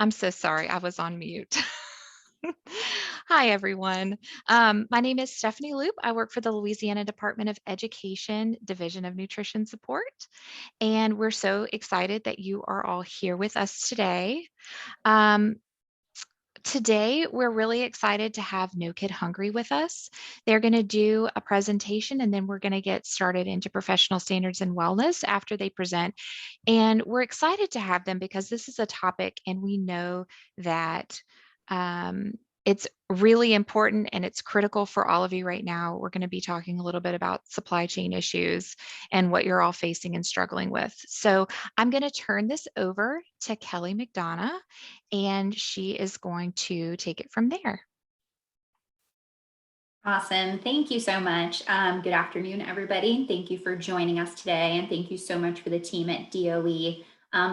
I'm so sorry, I was on mute. Hi, everyone. My name is Stephanie Loop. I work for the Louisiana Department of Education, Division of Nutrition Support, and we're so excited that you are all here with us today. Um, Today, we're really excited to have No Kid Hungry with us. They're going to do a presentation and then we're going to get started into professional standards and wellness after they present. And we're excited to have them because this is a topic and we know that um, it's really important and it's critical for all of you right now. We're going to be talking a little bit about supply chain issues and what you're all facing and struggling with. So I'm going to turn this over to Kelly McDonough and she is going to take it from there. Awesome. Thank you so much. Good afternoon, everybody. Thank you for joining us today. And thank you so much for the team at DOE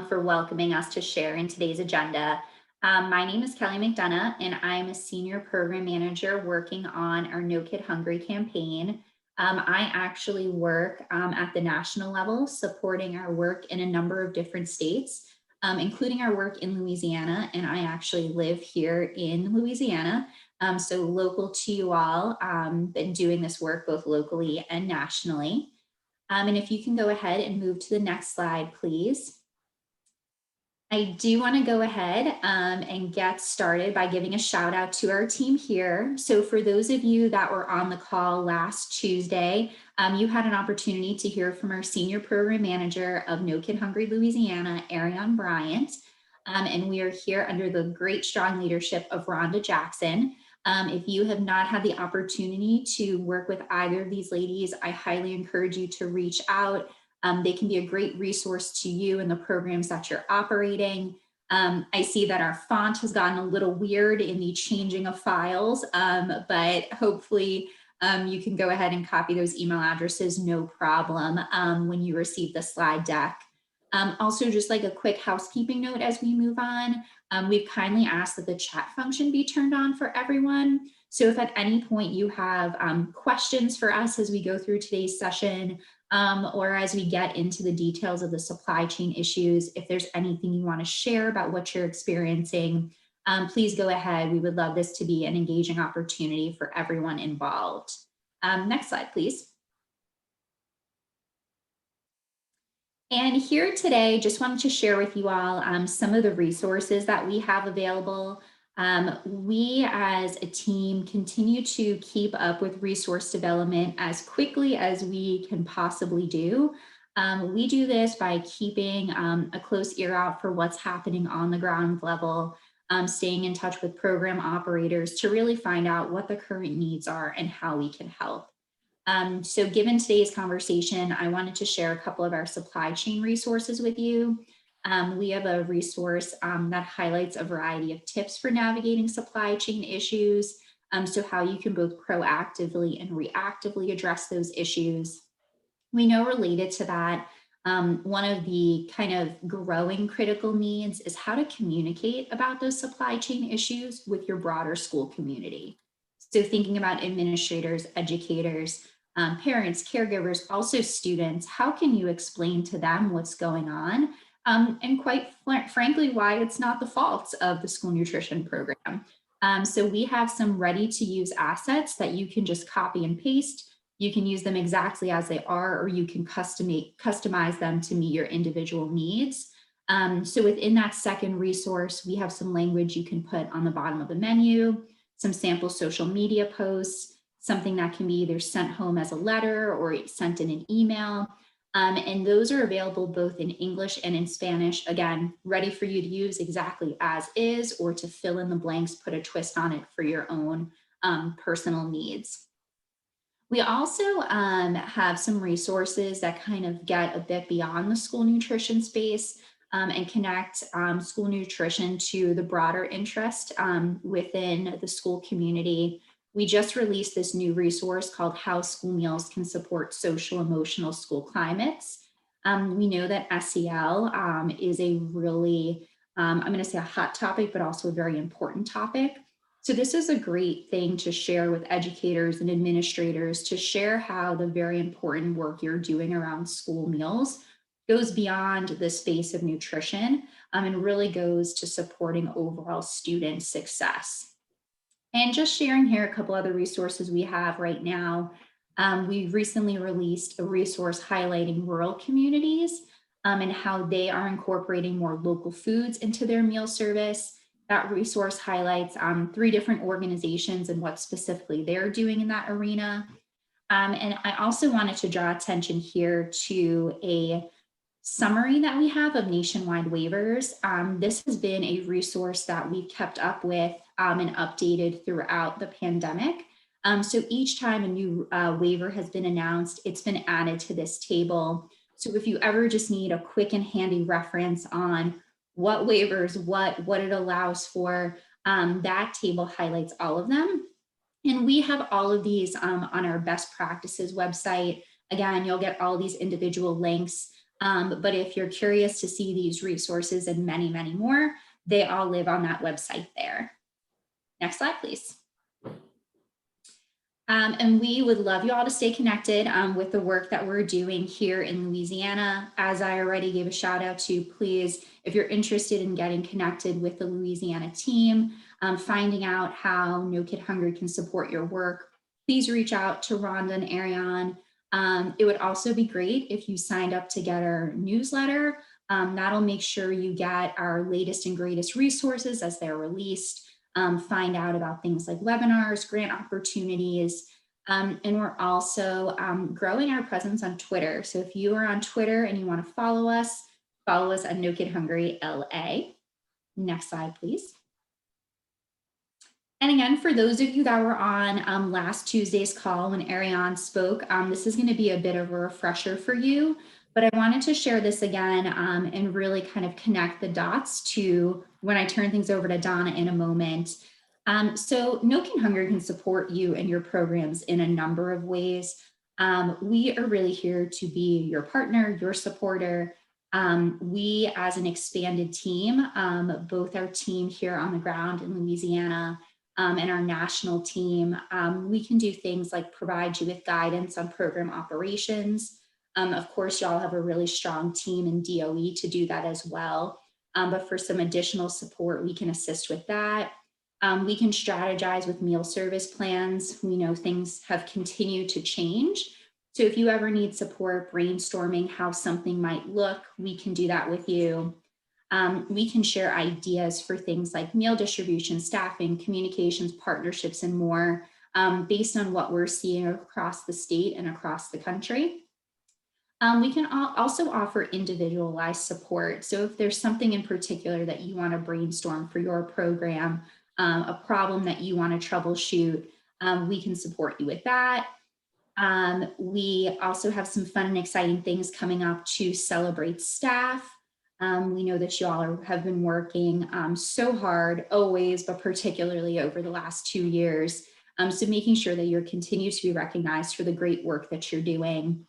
for welcoming us to share in today's agenda. My name is Kelly McDonough, and I'm a senior program manager working on our No Kid Hungry campaign. I actually work at the national level, supporting our work in a number of different states, including our work in Louisiana. And I actually live here in Louisiana. So local to you all, been doing this work both locally and nationally. And if you can go ahead and move to the next slide, please. I do want to go ahead and get started by giving a shout out to our team here. So for those of you that were on the call last Tuesday, you had an opportunity to hear from our senior program manager of No Kid Hungry Louisiana, Ariane Bryant. And we are here under the great strong leadership of Rhonda Jackson. If you have not had the opportunity to work with either of these ladies, I highly encourage you to reach out. They can be a great resource to you in the programs that you're operating. I see that our font has gotten a little weird in the changing of files, but hopefully you can go ahead and copy those email addresses, no problem, when you receive the slide deck. Also, just like a quick housekeeping note as we move on, we've kindly asked that the chat function be turned on for everyone. So if at any point you have questions for us as we go through today's session, or as we get into the details of the supply chain issues, if there's anything you want to share about what you're experiencing, please go ahead. We would love this to be an engaging opportunity for everyone involved. Next slide, please. And here today, just wanted to share with you all some of the resources that we have available. We as a team continue to keep up with resource development as quickly as we can possibly do. We do this by keeping a close ear out for what's happening on the ground level, staying in touch with program operators to really find out what the current needs are and how we can help. So given today's conversation, I wanted to share a couple of our supply chain resources with you. We have a resource that highlights a variety of tips for navigating supply chain issues. So how you can both proactively and reactively address those issues. We know related to that, one of the kind of growing critical needs is how to communicate about those supply chain issues with your broader school community. So thinking about administrators, educators, parents, caregivers, also students, how can you explain to them what's going on? And quite frankly, why it's not the fault of the school nutrition program. So we have some ready to use assets that you can just copy and paste. You can use them exactly as they are, or you can customize them to meet your individual needs. So within that second resource, we have some language you can put on the bottom of the menu, some sample social media posts, something that can be either sent home as a letter or sent in an email. And those are available both in English and in Spanish. Again, ready for you to use exactly as is, or to fill in the blanks, put a twist on it for your own personal needs. We also have some resources that kind of get a bit beyond the school nutrition space and connect school nutrition to the broader interest within the school community. We just released this new resource called How School Meals Can Support Social Emotional School Climates. We know that SEL is a really, I'm going to say a hot topic, but also a very important topic. So this is a great thing to share with educators and administrators, to share how the very important work you're doing around school meals goes beyond the space of nutrition, and really goes to supporting overall student success. And just sharing here a couple other resources we have right now. We recently released a resource highlighting rural communities and how they are incorporating more local foods into their meal service. That resource highlights 3 different organizations and what specifically they're doing in that arena. And I also wanted to draw attention here to a summary that we have of nationwide waivers. This has been a resource that we've kept up with and updated throughout the pandemic. So each time a new waiver has been announced, it's been added to this table. So if you ever just need a quick and handy reference on what waivers, what it allows for, that table highlights all of them. And we have all of these on our best practices website. Again, you'll get all these individual links. But if you're curious to see these resources and many, many more, they all live on that website there. Next slide, please. And we would love you all to stay connected with the work that we're doing here in Louisiana. As I already gave a shout out to, please, if you're interested in getting connected with the Louisiana team, finding out how No Kid Hungry can support your work, please reach out to Rhonda and Ariane. It would also be great if you signed up to get our newsletter. That'll make sure you get our latest and greatest resources as they're released. Find out about things like webinars, grant opportunities, and we're also growing our presence on Twitter. So if you are on Twitter and you want to follow us at No Kid Hungry LA. Next slide, please. And again, for those of you that were on last Tuesday's call when Ariane spoke, this is going to be a bit of a refresher for you. But I wanted to share this again and really kind of connect the dots to when I turn things over to Donna in a moment. So No Kid Hungry can support you and your programs in a number of ways. We are really here to be your partner, your supporter. We as an expanded team, both our team here on the ground in Louisiana and our national team, we can do things like provide you with guidance on program operations. Of course, y'all have a really strong team in DOE to do that as well. But for some additional support, we can assist with that. We can strategize with meal service plans. We know things have continued to change. So if you ever need support brainstorming how something might look, we can do that with you. We can share ideas for things like meal distribution, staffing, communications, partnerships, and more based on what we're seeing across the state and across the country. We can also offer individualized support. So if there's something in particular that you want to brainstorm for your program, a problem that you want to troubleshoot, we can support you with that. We also have some fun and exciting things coming up to celebrate staff. We know that you all have been working so hard always, but particularly over the last 2 years. So making sure that you're continue to be recognized for the great work that you're doing.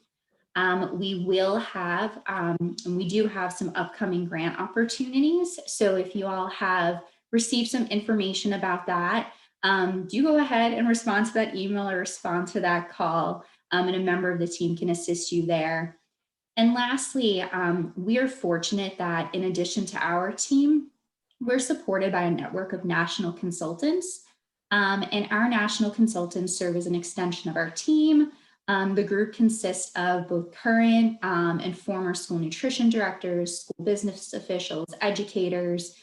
We will have, and we do have some upcoming grant opportunities. So if you all have received some information about that, do go ahead and respond to that email or respond to that call, and a member of the team can assist you there. And lastly, we are fortunate that in addition to our team, we're supported by a network of national consultants. And our national consultants serve as an extension of our team. The group consists of both current and former school nutrition directors, school business officials, educators,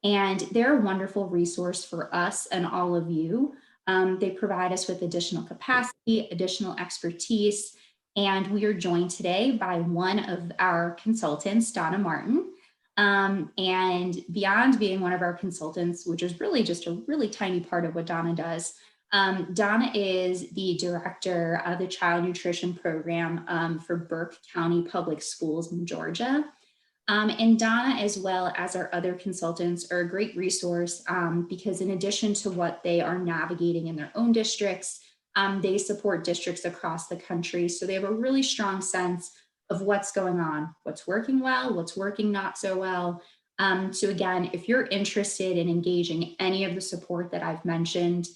and they're a wonderful resource for us and all of you. They provide us with additional capacity, additional expertise, and we are joined today by one of our consultants, Donna Martin. And beyond being one of our consultants, which is really just a really tiny part of what Donna does, Donna is the director of the Child Nutrition Program for Burke County Public Schools in Georgia. And Donna, as well as our other consultants, are a great resource because in addition to what they are navigating in their own districts, they support districts across the country. So they have a really strong sense of what's going on, what's working well, what's working not so well. So again, if you're interested in engaging any of the support that I've mentioned,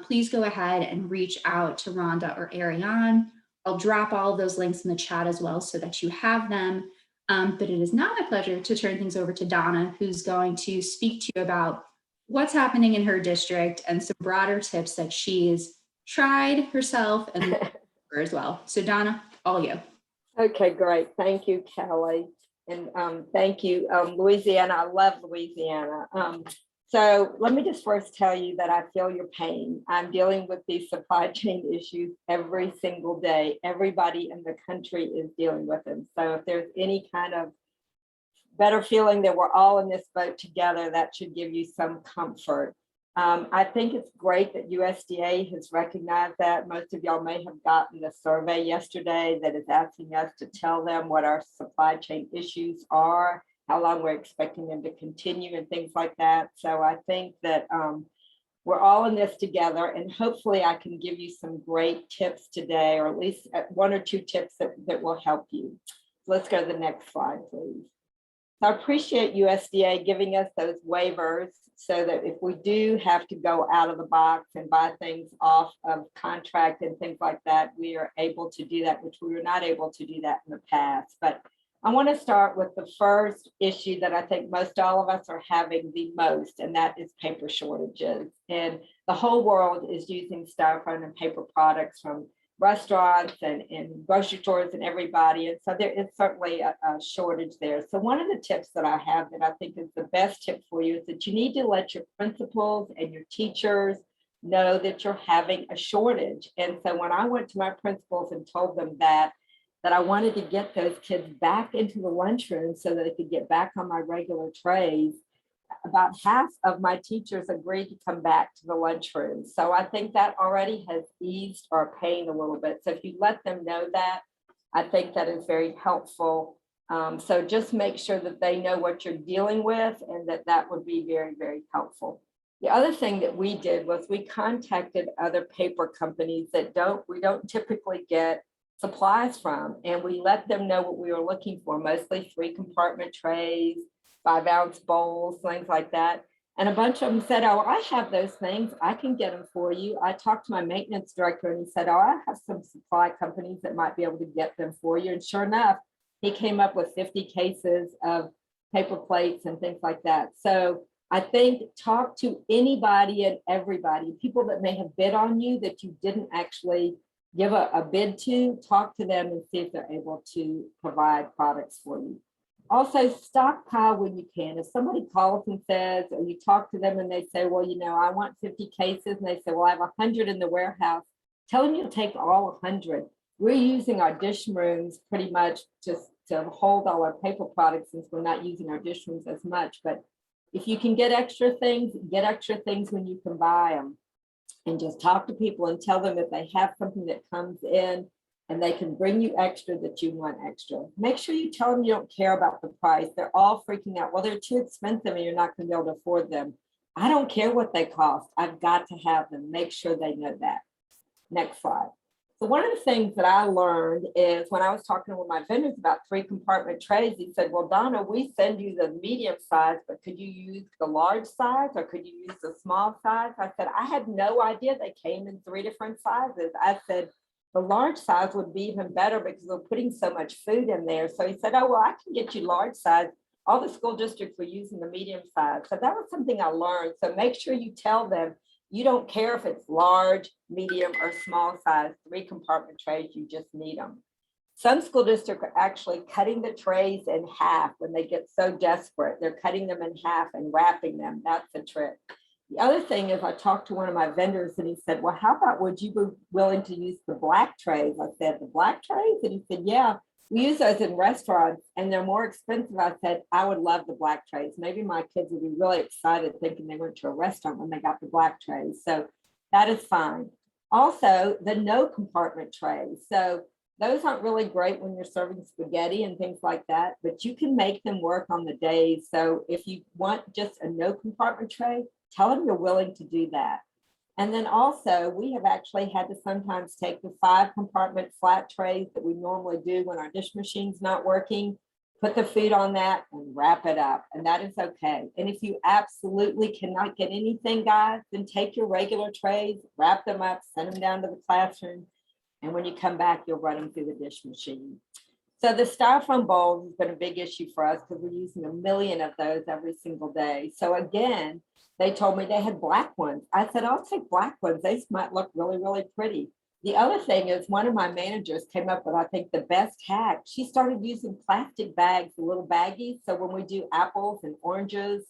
please go ahead and reach out to Rhonda or Ariane. I'll drop all of those links in the chat as well so that you have them. But it is now my pleasure to turn things over to Donna, who's going to speak to you about what's happening in her district and some broader tips that she's tried herself and as well. So Donna, all you. Okay, great. Thank you, Kelly. And thank you, Louisiana. I love Louisiana. So let me just first tell you that I feel your pain. I'm dealing with these supply chain issues every single day. Everybody in the country is dealing with them. So if there's any kind of better feeling that we're all in this boat together, that should give you some comfort. I think it's great that USDA has recognized that. Most of y'all may have gotten the survey yesterday that is asking us to tell them what our supply chain issues are, how long we're expecting them to continue and things like that. So I think that we're all in this together, and hopefully I can give you some great tips today, or at least one or two tips that will help you. So let's go to the next slide, please. So I appreciate USDA giving us those waivers so that if we do have to go out of the box and buy things off of contract and things like that, we are able to do that, which we were not able to do that in the past. But I want to start with the first issue that I think most all of us are having the most, and that is paper shortages. And the whole world is using styrofoam and paper products, from restaurants and grocery stores and everybody. And so there is certainly a shortage there. So one of the tips that I have that I think is the best tip for you is that you need to let your principals and your teachers know that you're having a shortage. And so when I went to my principals and told them that I wanted to get those kids back into the lunchroom so that they could get back on my regular trays, about half of my teachers agreed to come back to the lunchroom. So I think that already has eased our pain a little bit. So if you let them know that, I think that is very helpful. So just make sure that they know what you're dealing with, and that would be very, very helpful. The other thing that we did was we contacted other paper companies that we don't typically get supplies from, and we let them know what we were looking for, mostly 3-compartment trays, 5-ounce bowls, things like that. And a bunch of them said, oh, I have those things. I can get them for you. I talked to my maintenance director and he said, oh, I have some supply companies that might be able to get them for you. And sure enough, he came up with 50 cases of paper plates and things like that. So I think talk to anybody and everybody, people that may have bid on you that you didn't actually give a bid to, talk to them and see if they're able to provide products for you. Also, stockpile when you can. If somebody calls and says, or you talk to them and they say, well, I want 50 cases, and they say, well, I have 100 in the warehouse, tell them you'll take all 100. We're using our dish rooms pretty much just to hold all our paper products, since we're not using our dish rooms as much. But if you can get extra things when you can buy them. And just talk to people and tell them if they have something that comes in and they can bring you extra, that you want extra. Make sure you tell them you don't care about the price. They're all freaking out. Well, they're too expensive and you're not going to be able to afford them. I don't care what they cost. I've got to have them. Make sure they know that. Next slide. So one of the things that I learned is when I was talking with my vendors about 3-compartment trays, he said, well, Donna, we send you the medium size, but could you use the large size, or could you use the small size? I said, I had no idea they came in 3 different sizes. I said, the large size would be even better because we're putting so much food in there. So he said, oh, well, I can get you large size. All the school districts were using the medium size. So that was something I learned. So make sure you tell them you don't care if it's large, medium, or small size, 3-compartment trays, you just need them. Some school districts are actually cutting the trays in half when they get so desperate. They're cutting them in half and wrapping them. That's the trick. The other thing is, I talked to one of my vendors and he said, well, how about, would you be willing to use the black trays? I said, the black trays? And he said, yeah, we use those in restaurants and they're more expensive. I said, I would love the black trays. Maybe my kids would be really excited thinking they went to a restaurant when they got the black trays. So that is fine. Also, the no compartment trays. So those aren't really great when you're serving spaghetti and things like that, but you can make them work on the days. So if you want just a no compartment tray, tell them you're willing to do that. And then also, we have actually had to sometimes take the 5-compartment flat trays that we normally do when our dish machine's not working, put the food on that and wrap it up. And that is okay. And if you absolutely cannot get anything, guys, then take your regular trays, wrap them up, send them down to the classroom. And when you come back, you'll run them through the dish machine. So the styrofoam bowls has been a big issue for us because we're using 1 million of those every single day. So again, they told me they had black ones. I said, I'll take black ones. They might look really, really pretty. The other thing is one of my managers came up with, I think, the best hack. She started using plastic bags, the little baggies. So when we do apples and oranges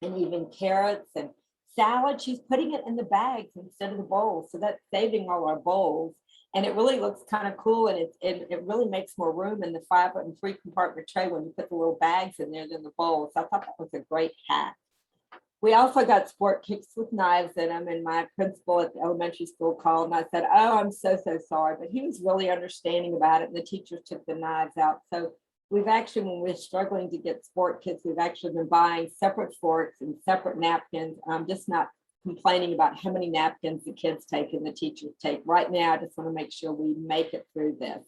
and even carrots and salad, she's putting it in the bags instead of the bowls. So that's saving all our bowls. And it really looks kind of cool. And it really makes more room in the 5 and 3 compartment tray when you put the little bags in there than the bowls. So I thought that was a great hack. We also got sport kicks with knives in them. And my principal at the elementary school called and I said, oh, I'm so, so sorry. But he was really understanding about it. And the teachers took the knives out. So we've actually, when we're struggling to get sport kits, we've actually been buying separate forks and separate napkins. I'm just not complaining about how many napkins the kids take and the teachers take. Right now, I just want to make sure we make it through this.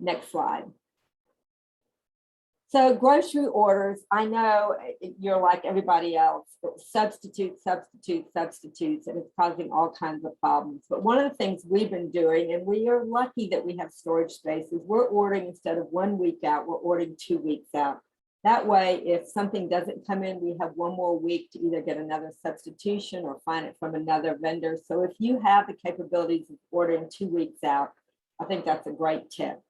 Next slide. So grocery orders, I know you're like everybody else, but substitutes, and it's causing all kinds of problems. But one of the things we've been doing, and we are lucky that we have storage spaces, we're ordering instead of 1 week out, we're ordering 2 weeks out. That way, if something doesn't come in, we have 1 more week to either get another substitution or find it from another vendor. So if you have the capabilities of ordering 2 weeks out, I think that's a great tip.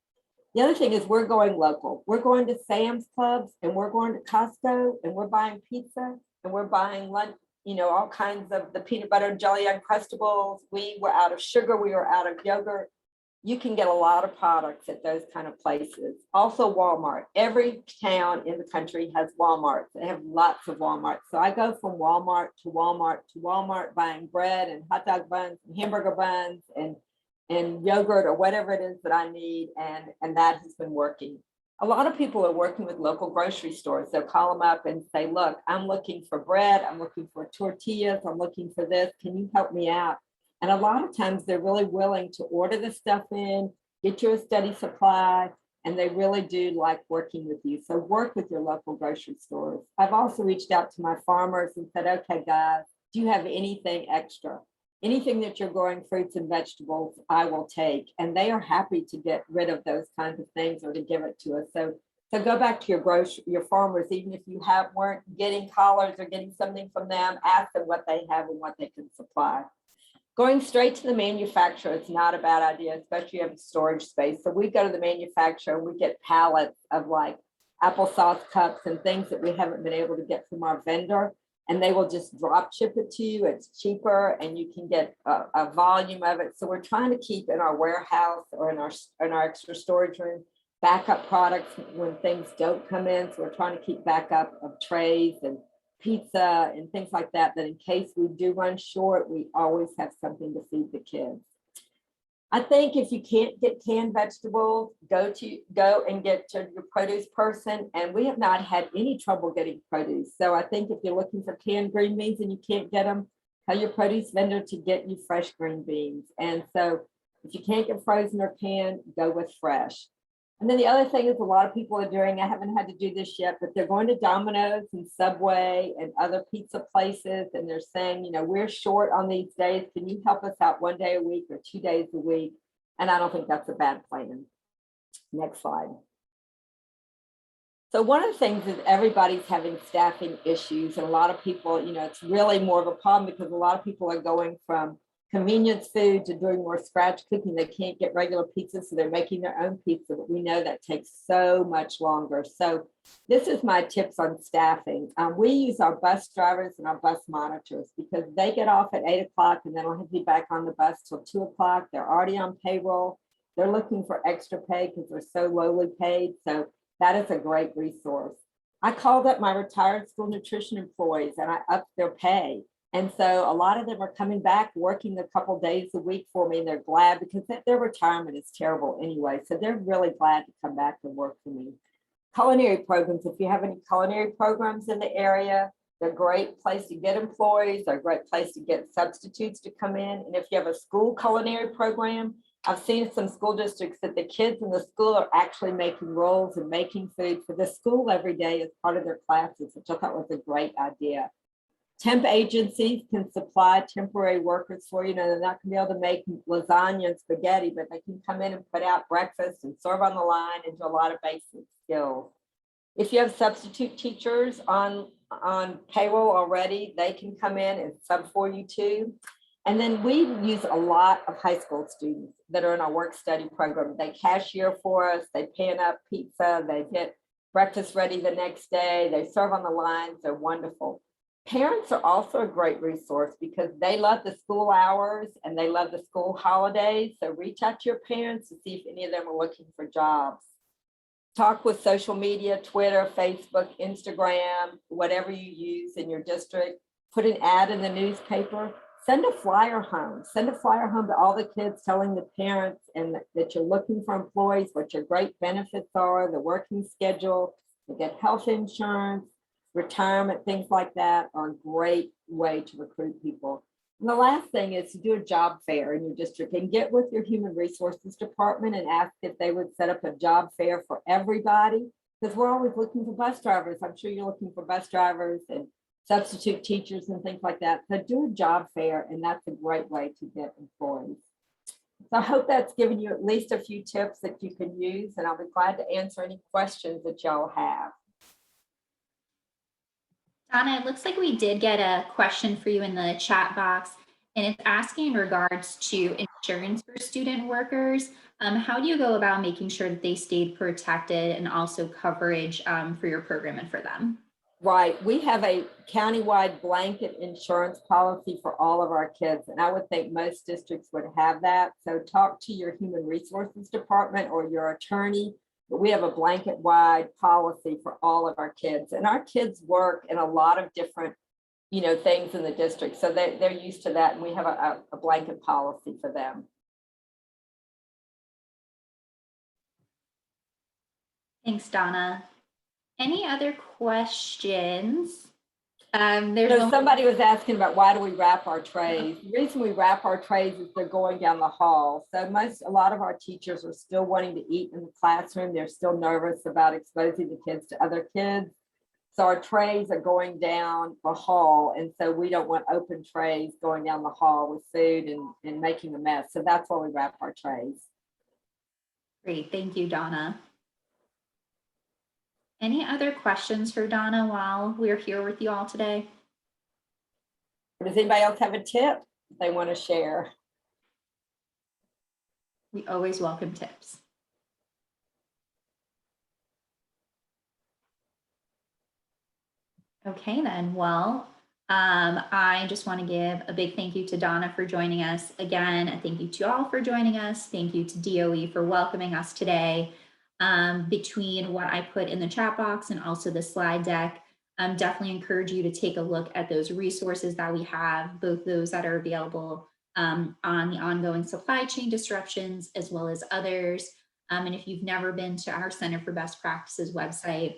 The other thing is we're going local. We're going to Sam's Clubs and we're going to Costco and we're buying pizza and we're buying lunch, all kinds of the peanut butter and jelly Uncrustables. We were out of sugar. We were out of yogurt. You can get a lot of products at those kind of places. Also Walmart. Every town in the country has Walmart. They have lots of Walmart. So I go from Walmart to Walmart to Walmart buying bread and hot dog buns and hamburger buns and yogurt or whatever it is that I need. And that has been working. A lot of people are working with local grocery stores. They'll call them up and say, look, I'm looking for bread. I'm looking for tortillas. I'm looking for this. Can you help me out? And a lot of times they're really willing to order the stuff in, get you a steady supply, and they really do like working with you. So work with your local grocery stores. I've also reached out to my farmers and said, okay, guys, do you have anything extra? Anything that you're growing, fruits and vegetables, I will take. And they are happy to get rid of those kinds of things or to give it to us. So go back to your farmers, even if you weren't getting collars or getting something from them, ask them what they have and what they can supply. Going straight to the manufacturer is not a bad idea, especially if you have a storage space. So we go to the manufacturer and we get pallets of like applesauce cups and things that we haven't been able to get from our vendor. And they will just drop ship it to you. It's cheaper and you can get a volume of it. So we're trying to keep in our warehouse or in our extra storage room backup products when things don't come in. So we're trying to keep backup of trays and pizza and things like that, that in case we do run short, we always have something to feed the kids. I think if you can't get canned vegetables, go and get to your produce person. And we have not had any trouble getting produce. So I think if you're looking for canned green beans and you can't get them, tell your produce vendor to get you fresh green beans. And so if you can't get frozen or canned, go with fresh. And then the other thing is a lot of people are doing, I haven't had to do this yet, but they're going to Domino's and Subway and other pizza places. And they're saying, we're short on these days. Can you help us out 1 day a week or 2 days a week? And I don't think that's a bad plan. Next slide. So one of the things is everybody's having staffing issues. And a lot of people, it's really more of a problem because a lot of people are going from convenience food to doing more scratch cooking. They can't get regular pizza, so they're making their own pizza, but we know that takes so much longer. So this is my tips on staffing. We use our bus drivers and our bus monitors because they get off at 8 o'clock and they don't have to be back on the bus till 2 o'clock. They're already on payroll. They're looking for extra pay because they're so lowly paid. So that is a great resource. I called up my retired school nutrition employees and I upped their pay. And so a lot of them are coming back, working a couple days a week for me, and they're glad because their retirement is terrible anyway. So they're really glad to come back and work for me. Culinary programs, if you have any culinary programs in the area, they're a great place to get employees. They're a great place to get substitutes to come in. And if you have a school culinary program, I've seen some school districts that the kids in the school are actually making rolls and making food for the school every day as part of their classes, which I thought was a great idea. Temp agencies can supply temporary workers for you. Now, they're not going to be able to make lasagna and spaghetti, but they can come in and put out breakfast and serve on the line and do a lot of basic skills. If you have substitute teachers on payroll already, they can come in and sub for you too. And then we use a lot of high school students that are in our work study program. They cashier for us, they pan up pizza, they get breakfast ready the next day, they serve on the lines, they're wonderful. Parents are also a great resource because they love the school hours and they love the school holidays. So reach out to your parents to see if any of them are looking for jobs. Talk with social media, Twitter, Facebook, Instagram, whatever you use in your district. Put an ad in the newspaper. Send a flyer home. Send a flyer home to all the kids telling the parents and that you're looking for employees, what your great benefits are, the working schedule, to get health insurance, retirement, things like that are a great way to recruit people. And the last thing is to do a job fair in your district and get with your human resources department and ask if they would set up a job fair for everybody, because we're always looking for bus drivers. I'm sure you're looking for bus drivers and substitute teachers and things like that. So do a job fair, and that's a great way to get employees. So I hope that's given you at least a few tips that you can use, and I'll be glad to answer any questions that y'all have. Donna, it looks like we did get a question for you in the chat box, and it's asking in regards to insurance for student workers. How do you go about making sure that they stayed protected and also coverage for your program and for them? Right. We have a countywide blanket insurance policy for all of our kids, and I would think most districts would have that. So talk to your human resources department or your attorney. But we have a blanket wide policy for all of our kids, and our kids work in a lot of different, things in the district. So they're used to that, and we have a blanket policy for them. Thanks, Donna. Any other questions? Somebody was asking about why do we wrap our trays. The reason we wrap our trays is they're going down the hall. So a lot of our teachers are still wanting to eat in the classroom. They're still nervous about exposing the kids to other kids. So our trays are going down the hall. And so we don't want open trays going down the hall with food and making a mess. So that's why we wrap our trays. Great, thank you, Donna. Any other questions for Donna while we're here with you all today? Does anybody else have a tip they want to share? We always welcome tips. Okay, then. Well, I just want to give a big thank you to Donna for joining us. Again, a thank you to all for joining us. Thank you to DOE for welcoming us today. Between what I put in the chat box and also the slide deck, definitely encourage you to take a look at those resources that we have, both those that are available on the ongoing supply chain disruptions as well as others. And if you've never been to our Center for Best Practices website,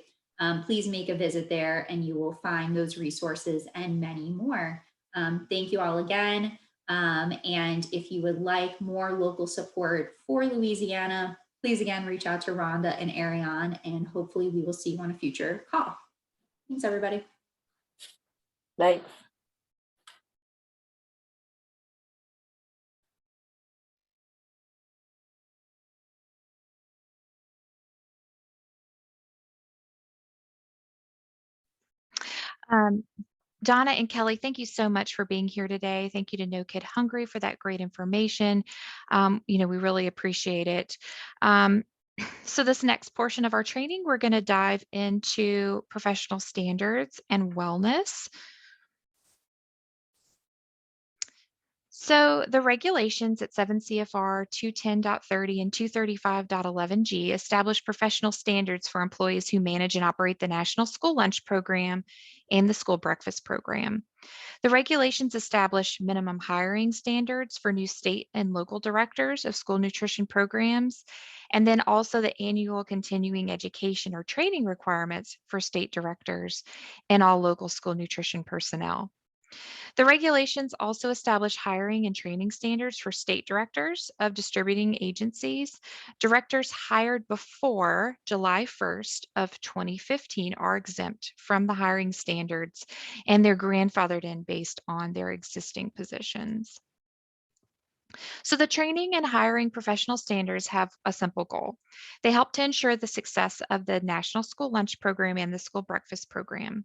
please make a visit there and you will find those resources and many more. Thank you all again. And if you would like more local support for Louisiana, please again reach out to Rhonda and Ariane, and hopefully we will see you on a future call. Thanks, everybody. Thanks. Donna and Kelly, thank you so much for being here today. Thank you to No Kid Hungry for that great information. We really appreciate it. So this next portion of our training, we're going to dive into professional standards and wellness. So the regulations at 7 CFR 210.30 and 235.11G establish professional standards for employees who manage and operate the National School Lunch Program and the School Breakfast Program. The regulations establish minimum hiring standards for new state and local directors of school nutrition programs, and then also the annual continuing education or training requirements for state directors and all local school nutrition personnel. The regulations also establish hiring and training standards for state directors of distributing agencies. Directors hired before July 1st of 2015 are exempt from the hiring standards, and they're grandfathered in based on their existing positions. So the training and hiring professional standards have a simple goal. They help to ensure the success of the National School Lunch Program and the School Breakfast Program.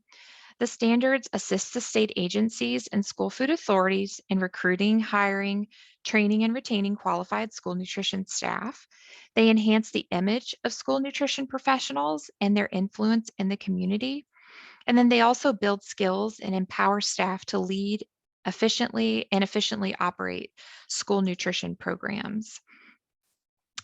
The standards assist the state agencies and school food authorities in recruiting, hiring, training, and retaining qualified school nutrition staff. They enhance the image of school nutrition professionals and their influence in the community. And then they also build skills and empower staff to lead efficiently operate school nutrition programs.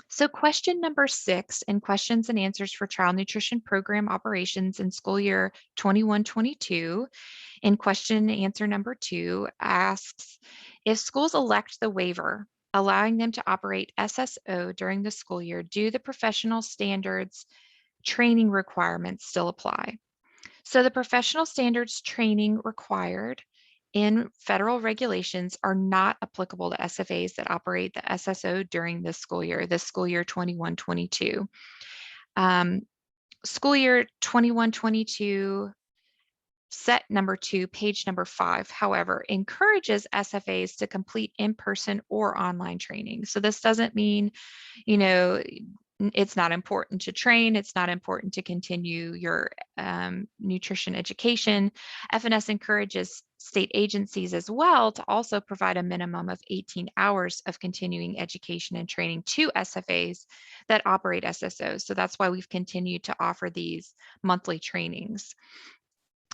So question number 6 in questions and answers for child nutrition program operations in school year 21-22, in question and answer number 2 asks, if schools elect the waiver allowing them to operate SSO during the school year, do the professional standards training requirements still apply? So the professional standards training required in federal regulations are not applicable to SFAs that operate the SSO during this school year 21-22. School year 21-22, set number 2, page number 5, however, encourages SFAs to complete in-person or online training. So this doesn't mean, you know, it's not important to train. It's not important to continue your nutrition education. FNS encourages state agencies as well to also provide a minimum of 18 hours of continuing education and training to SFAs that operate SSOs. So that's why we've continued to offer these monthly trainings.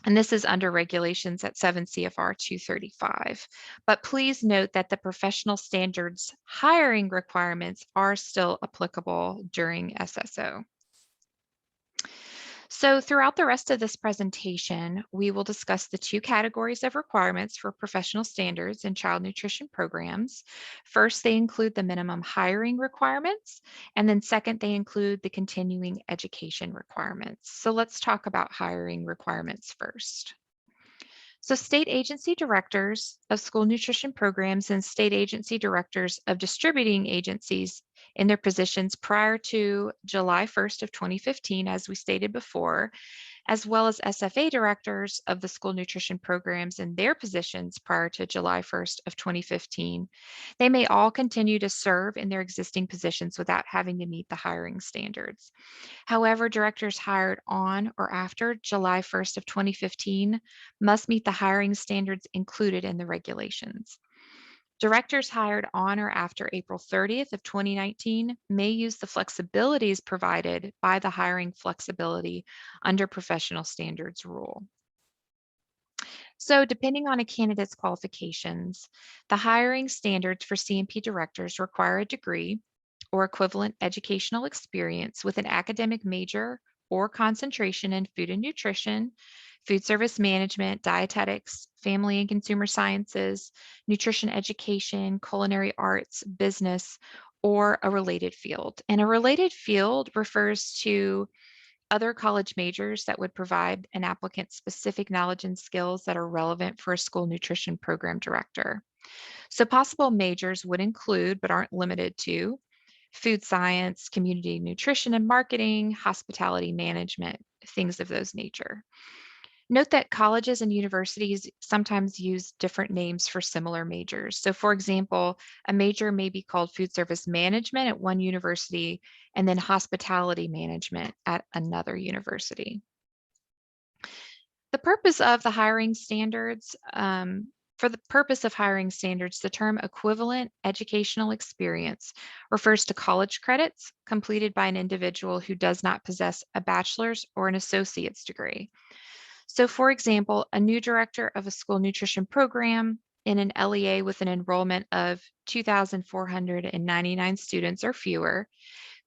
And this is under regulations at 7 CFR 235. But please note that the professional standards hiring requirements are still applicable during SSO. So throughout the rest of this presentation, we will discuss the 2 categories of requirements for professional standards in child nutrition programs. First, they include the minimum hiring requirements, and then second, they include the continuing education requirements. So let's talk about hiring requirements first. So state agency directors of school nutrition programs and state agency directors of distributing agencies in their positions prior to July 1st of 2015, as we stated before, as well as SFA directors of the school nutrition programs in their positions prior to July 1st of 2015. They may all continue to serve in their existing positions without having to meet the hiring standards. However, directors hired on or after July 1st of 2015 must meet the hiring standards included in the regulations. Directors hired on or after April 30th of 2019 may use the flexibilities provided by the hiring flexibility under professional standards rule. So depending on a candidate's qualifications, the hiring standards for CNP directors require a degree or equivalent educational experience with an academic major or concentration in food and nutrition, food service management, dietetics, family and consumer sciences, nutrition education, culinary arts, business, or a related field. And a related field refers to other college majors that would provide an applicant specific knowledge and skills that are relevant for a school nutrition program director. So possible majors would include, but aren't limited to, food science, community nutrition and marketing, hospitality management, things of those nature. Note that colleges and universities sometimes use different names for similar majors. So for example, a major may be called food service management at one university and then hospitality management at another university. The purpose of the hiring standards, for the purpose of hiring standards, the term equivalent educational experience refers to college credits completed by an individual who does not possess a bachelor's or an associate's degree. So for example, a new director of a school nutrition program in an LEA with an enrollment of 2,499 students or fewer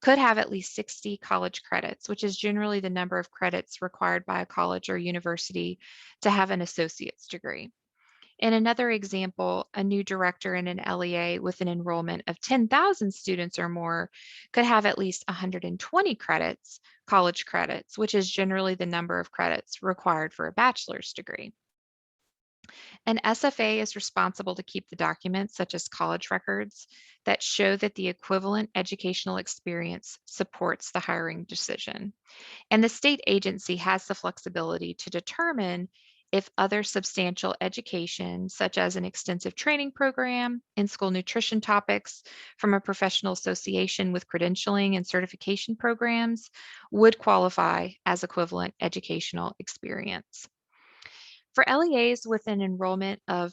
could have at least 60 college credits, which is generally the number of credits required by a college or university to have an associate's degree. In another example, a new director in an LEA with an enrollment of 10,000 students or more could have at least 120 credits, college credits, which is generally the number of credits required for a bachelor's degree. An SFA is responsible to keep the documents, such as college records, that show that the equivalent educational experience supports the hiring decision. And the state agency has the flexibility to determine if other substantial education, such as an extensive training program in school nutrition topics from a professional association with credentialing and certification programs, would qualify as equivalent educational experience. For LEAs with an enrollment of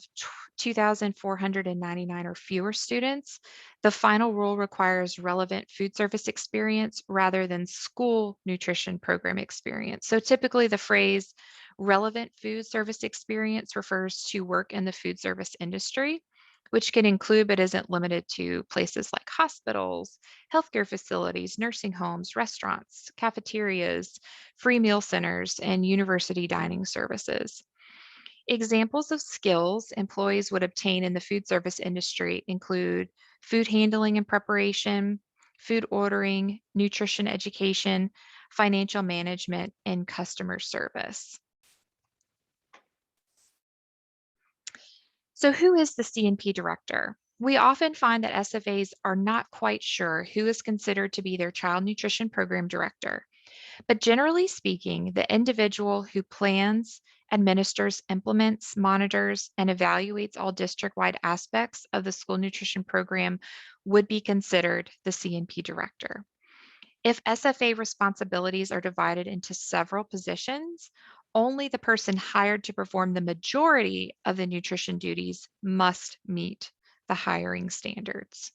2,499 or fewer students, the final rule requires relevant food service experience rather than school nutrition program experience. So typically the phrase relevant food service experience refers to work in the food service industry, which can include but isn't limited to places like hospitals, healthcare facilities, nursing homes, restaurants, cafeterias, free meal centers, and university dining services. Examples of skills employees would obtain in the food service industry include food handling and preparation, food ordering, nutrition education, financial management, and customer service. So who is the CNP director? We often find that SFAs are not quite sure who is considered to be their child nutrition program director. But generally speaking, the individual who plans, administers, implements, monitors, and evaluates all district-wide aspects of the school nutrition program would be considered the CNP director. If SFA responsibilities are divided into several positions, only the person hired to perform the majority of the nutrition duties must meet the hiring standards.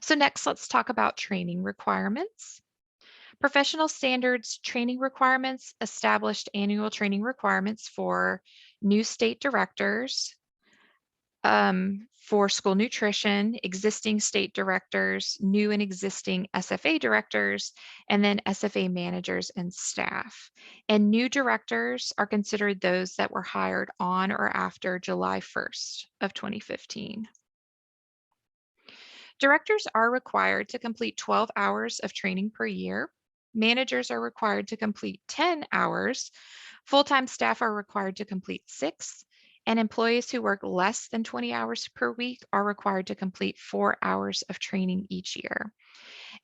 So next, let's talk about training requirements. Professional standards training requirements established annual training requirements for new state directors, for school nutrition, existing state directors, new and existing SFA directors, and then SFA managers and staff. And new directors are considered those that were hired on or after July 1st of 2015. Directors are required to complete 12 hours of training per year. Managers are required to complete 10 hours. Full-time staff are required to complete 6. And employees who work less than 20 hours per week are required to complete 4 hours of training each year.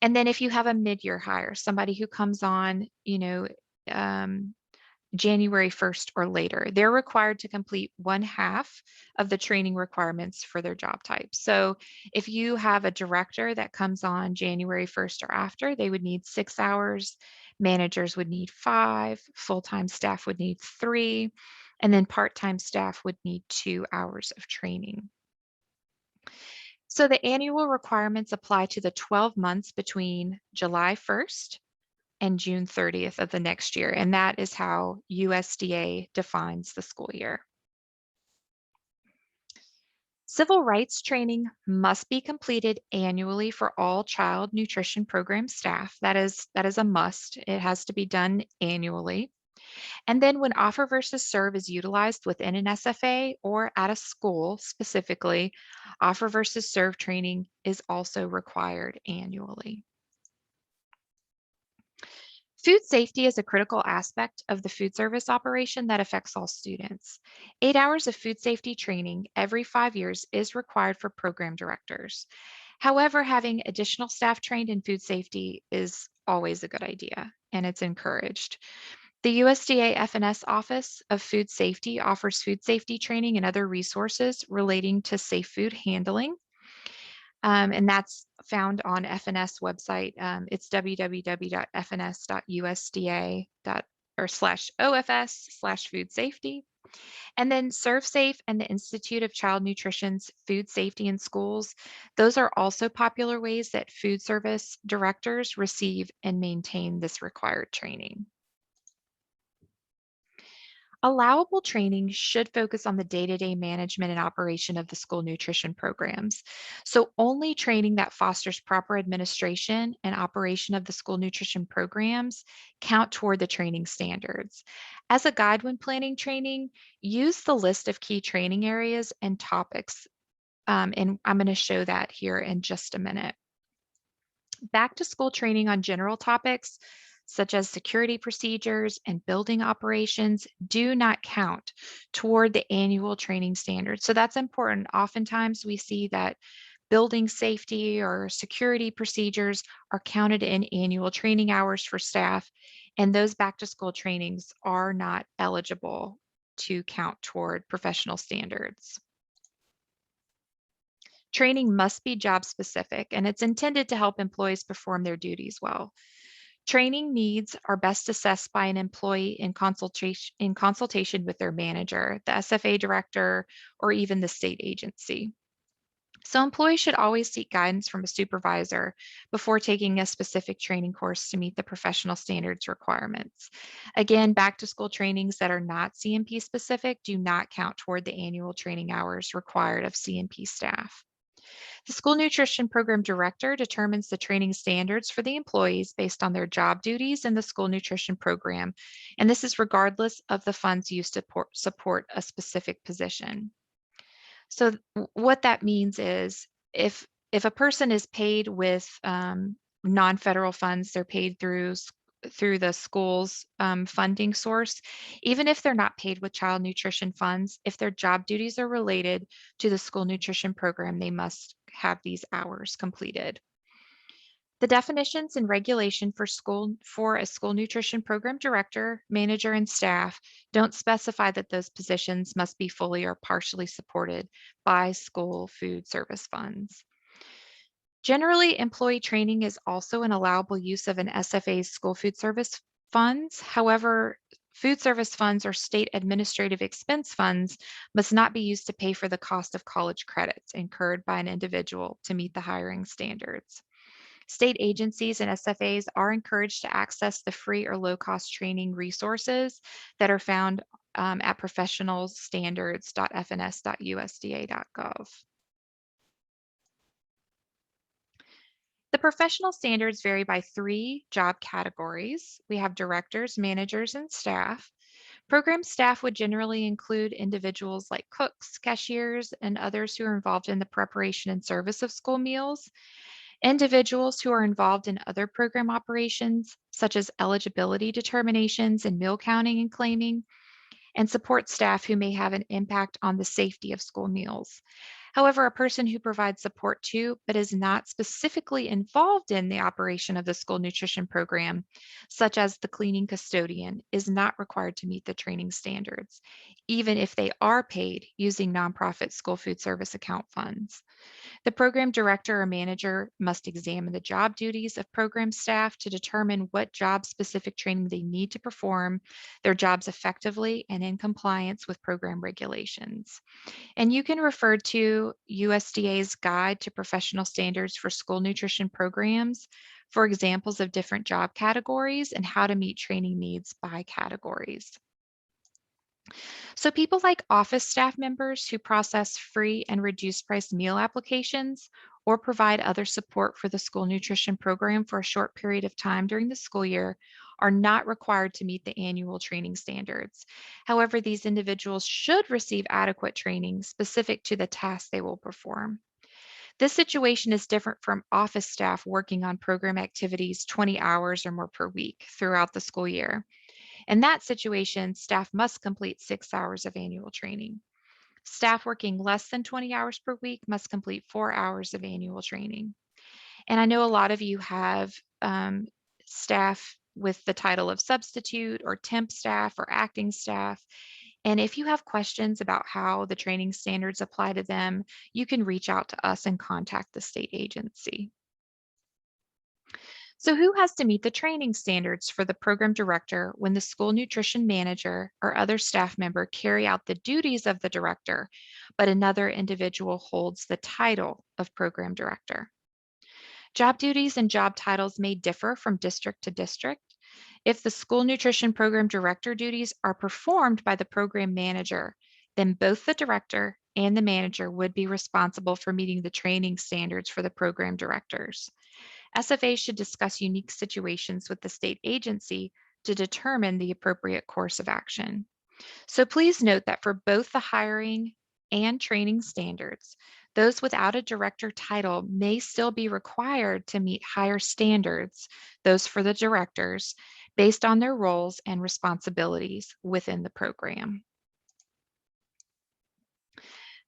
And then if you have a mid-year hire, somebody who comes on, um, January 1st or later, they're required to complete 1/2 of the training requirements for their job type. So if you have a director that comes on January 1st or after, they would need 6 hours, managers would need 5, full-time staff would need 3, and then part-time staff would need 2 hours of training. So the annual requirements apply to the 12 months between July 1st and June 30th of the next year. And that is how USDA defines the school year. Civil rights training must be completed annually for all child nutrition program staff. That is a must. It has to be done annually. And then when offer versus serve is utilized within an SFA or at a school specifically, offer versus serve training is also required annually. Food safety is a critical aspect of the food service operation that affects all students. 8 hours of food safety training every 5 years is required for program directors. However, having additional staff trained in food safety is always a good idea, and it's encouraged. The USDA FNS Office of Food Safety offers food safety training and other resources relating to safe food handling. And that's found on FNS website. It's www.fns.usda.or/OFS/food safety. And then ServeSafe and the Institute of Child Nutrition's Food Safety in Schools. Those are also popular ways that food service directors receive and maintain this required training. Allowable training should focus on the day-to-day management and operation of the school nutrition programs. So only training that fosters proper administration and operation of the school nutrition programs count toward the training standards. As a guide when planning training, use the list of key training areas and topics. And I'm going to show that here in just a minute. Back to school training on general topics such as security procedures and building operations, do not count toward the annual training standards. So that's important. Oftentimes we see that building safety or security procedures are counted in annual training hours for staff, and those back to school trainings are not eligible to count toward professional standards. Training must be job specific, and it's intended to help employees perform their duties well. Training needs are best assessed by an employee in consultation with their manager, the SFA director, or even the state agency. So employees should always seek guidance from a supervisor before taking a specific training course to meet the professional standards requirements. Again, back to school trainings that are not CMP specific do not count toward the annual training hours required of CMP staff. The school nutrition program director determines the training standards for the employees based on their job duties in the school nutrition program, and this is regardless of the funds used to support a specific position. So what that means is if a person is paid with non-federal funds, they're paid through the school's funding source, even if they're not paid with child nutrition funds, if their job duties are related to the school nutrition program, they must have these hours completed. The definitions and regulation for a school nutrition program director, manager, and staff don't specify that those positions must be fully or partially supported by school food service funds. Generally, employee training is also an allowable use of an SFA's school food service funds. However, food service funds or state administrative expense funds must not be used to pay for the cost of college credits incurred by an individual to meet the hiring standards. State agencies and SFAs are encouraged to access the free or low-cost training resources that are found at professionalstandards.fns.usda.gov. The professional standards vary by 3 job categories. We have directors, managers, and staff. Program staff would generally include individuals like cooks, cashiers, and others who are involved in the preparation and service of school meals. Individuals who are involved in other program operations, such as eligibility determinations and meal counting and claiming, and support staff who may have an impact on the safety of school meals. However, a person who provides support to, but is not specifically involved in the operation of the school nutrition program, such as the cleaning custodian, is not required to meet the training standards, even if they are paid using nonprofit school food service account funds. The program director or manager must examine the job duties of program staff to determine what job-specific training they need to perform their jobs effectively and in compliance with program regulations. And you can refer to USDA's Guide to Professional Standards for School Nutrition Programs for examples of different job categories and how to meet training needs by categories. So people like office staff members who process free and reduced price meal applications or provide other support for the school nutrition program for a short period of time during the school year are not required to meet the annual training standards. However, these individuals should receive adequate training specific to the tasks they will perform. This situation is different from office staff working on program activities 20 hours or more per week throughout the school year. In that situation, staff must complete 6 hours of annual training. Staff working less than 20 hours per week must complete 4 hours of annual training. And I know a lot of you have staff with the title of substitute or temp staff or acting staff. And if you have questions about how the training standards apply to them, you can reach out to us and contact the state agency. So who has to meet the training standards for the program director when the school nutrition manager or other staff member carry out the duties of the director, but another individual holds the title of program director? Job duties and job titles may differ from district to district. If the school nutrition program director duties are performed by the program manager, then both the director and the manager would be responsible for meeting the training standards for the program directors. SFA should discuss unique situations with the state agency to determine the appropriate course of action. So please note that for both the hiring and training standards, Those without a director title may still be required to meet higher standards, those for the directors, based on their roles and responsibilities within the program.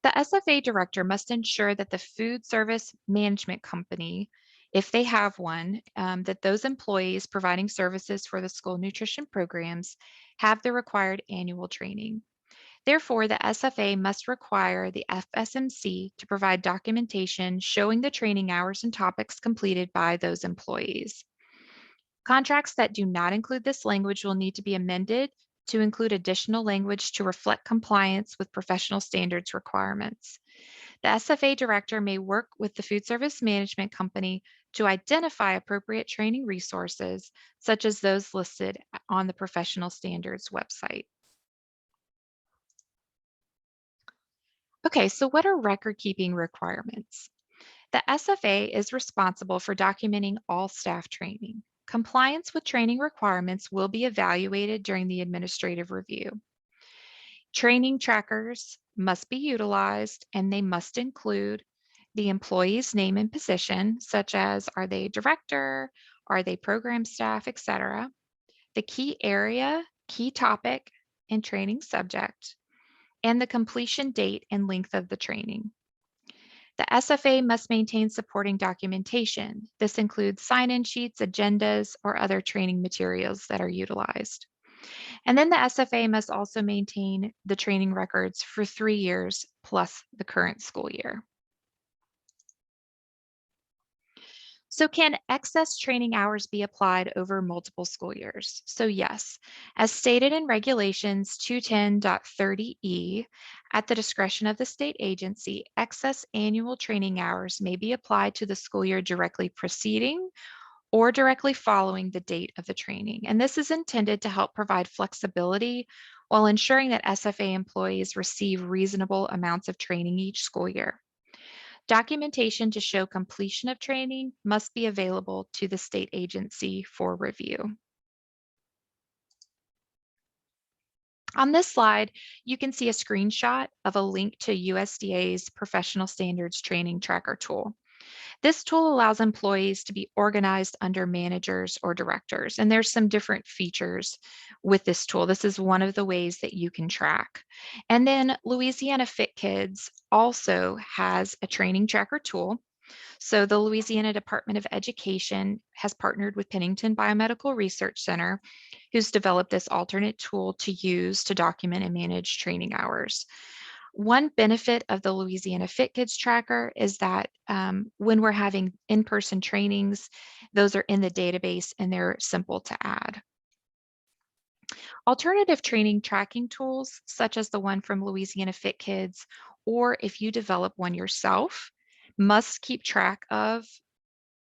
The SFA director must ensure that the food service management company, if they have one, that those employees providing services for the school nutrition programs have the required annual training. Therefore, the SFA must require the FSMC to provide documentation showing the training hours and topics completed by those employees. Contracts that do not include this language will need to be amended to include additional language to reflect compliance with professional standards requirements. The SFA director may work with the food service management company to identify appropriate training resources, such as those listed on the professional standards website. Okay, so what are record keeping requirements? The SFA is responsible for documenting all staff training. Compliance with training requirements will be evaluated during the administrative review. Training trackers must be utilized and they must include the employee's name and position, such as are they director, are they program staff, etc. The key area, key topic, and training subject, and the completion date and length of the training. The SFA must maintain supporting documentation. This includes sign-in sheets, agendas, or other training materials that are utilized. And then the SFA must also maintain the training records for 3 years plus the current school year. So can excess training hours be applied over multiple school years? So yes, as stated in regulations 210.30E, at the discretion of the state agency, excess annual training hours may be applied to the school year directly preceding or directly following the date of the training. And this is intended to help provide flexibility while ensuring that SFA employees receive reasonable amounts of training each school year. Documentation to show completion of training must be available to the state agency for review. On this slide, you can see a screenshot of a link to USDA's Professional Standards Training Tracker tool. This tool allows employees to be organized under managers or directors, and there's some different features with this tool. This is one of the ways that you can track. And then Louisiana Fit Kids also has a training tracker tool. So the Louisiana Department of Education has partnered with Pennington Biomedical Research Center, who's developed this alternate tool to use to document and manage training hours. One benefit of the Louisiana Fit Kids Tracker is that when we're having in-person trainings, those are in the database and they're simple to add. Alternative training tracking tools, such as the one from Louisiana Fit Kids, or if you develop one yourself, must keep track of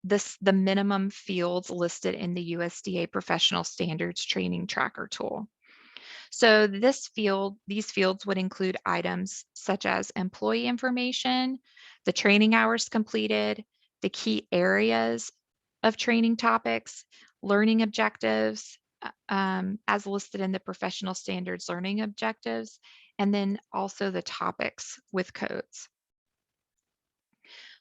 the minimum fields listed in the USDA Professional Standards Training Tracker tool. So these fields would include items such as employee information, the training hours completed, the key areas of training topics, learning objectives, as listed in the professional standards learning objectives, and then also the topics with codes.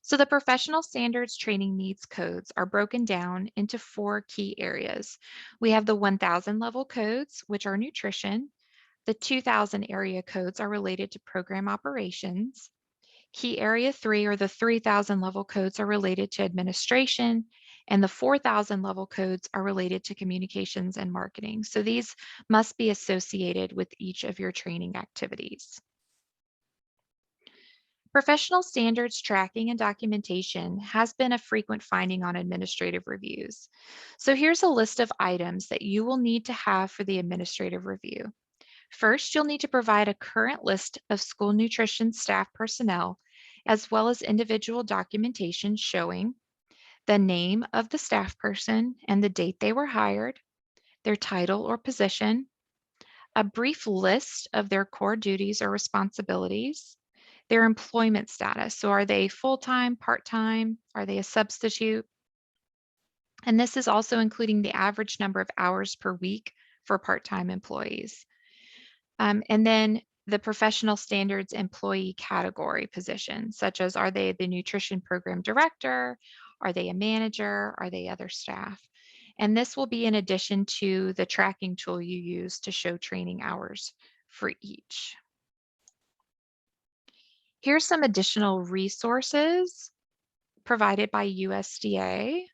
So the professional standards training needs codes are broken down into 4 key areas. We have the 1000 level codes, which are nutrition. The 2000 area codes are related to program operations. Key area 3 or the 3000 level codes are related to administration, and the 4000 level codes are related to communications and marketing. So these must be associated with each of your training activities. Professional standards tracking and documentation has been a frequent finding on administrative reviews. So here's a list of items that you will need to have for the administrative review. First, you'll need to provide a current list of school nutrition staff personnel, as well as individual documentation showing the name of the staff person and the date they were hired, their title or position, a brief list of their core duties or responsibilities, their employment status. So are they full-time, part-time? Are they a substitute? And this is also including the average number of hours per week for part-time employees. And then the professional standards employee category position, such as are they the nutrition program director? Are they a manager? Are they other staff? And this will be in addition to the tracking tool you use to show training hours for each. Here's some additional resources provided by USDA.